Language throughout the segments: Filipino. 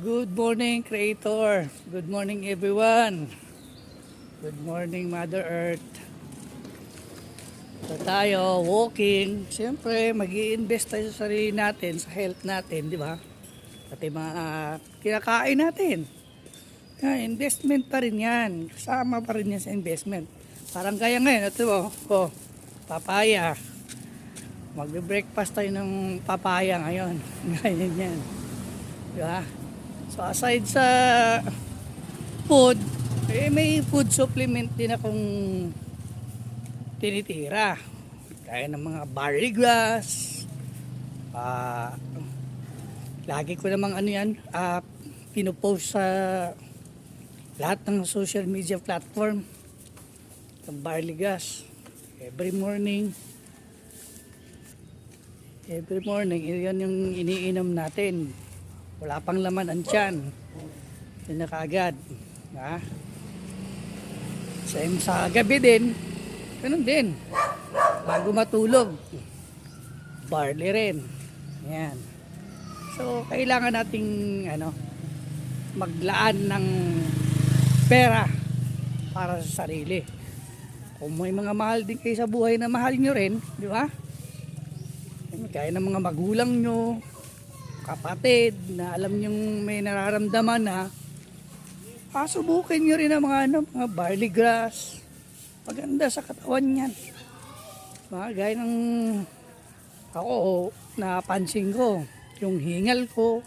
Good morning, Creator. Good morning, everyone. Good morning, Mother Earth. So tayo, walking. Siyempre, mag-i-invest tayo sa sarili natin, sa health natin, di ba? Pati mga kinakain natin. Investment pa rin yan. Kasama pa rin yan sa investment. Parang kaya ngayon, ito papaya. Magbe-breakfast tayo ng papaya ngayon. Ganyan yan. Di ba? So aside sa food, may food supplement din akong tinitira. Kaya ng mga barley grass. Lagi ko namang pinupost sa lahat ng social media platform. Ang barley grass. Every morning, yan yung iniinom natin. Wala pang laman ang tiyan. Yun na kaagad. Same sa gabi din. Ganun din. Bago matulog. Barley rin. Yan. So, kailangan nating maglaan ng pera para sa sarili. Kung may mga mahal din kayo sa buhay na mahal nyo rin, di ba? Kaya ng mga magulang nyo, kapatid na alam nyong may nararamdaman na subukin nyo rin ang mga barley grass. Maganda sa katawan yan. Gaya ng ako, napansin ko yung hingal ko,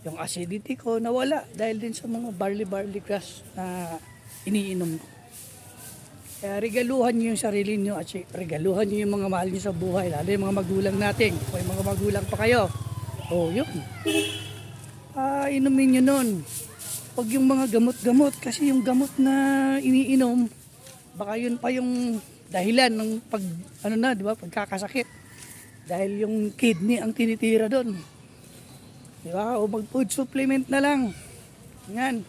yung acidity ko nawala dahil din sa mga barley grass na iniinom ko. Kaya regaluhan nyo yung sarili nyo at regaluhan nyo yung mga mahal nyo sa buhay, lalo yung mga magulang natin. Kung yung mga magulang pa kayo, yun. Inumin nyo nun. Huwag yung mga gamot-gamot. Kasi yung gamot na iniinom, baka yun pa yung dahilan ng pagkakasakit. Dahil yung kidney ang tinitira doon. Diba? O mag-food supplement na lang. Yan.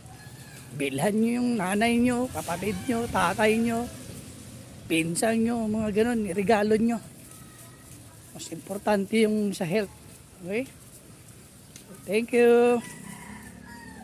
Bilhan nyo yung nanay nyo, kapatid nyo, tatay nyo, pinsan nyo, mga ganun. Regalo nyo. Mas importante yung sa health. Okay? Thank you.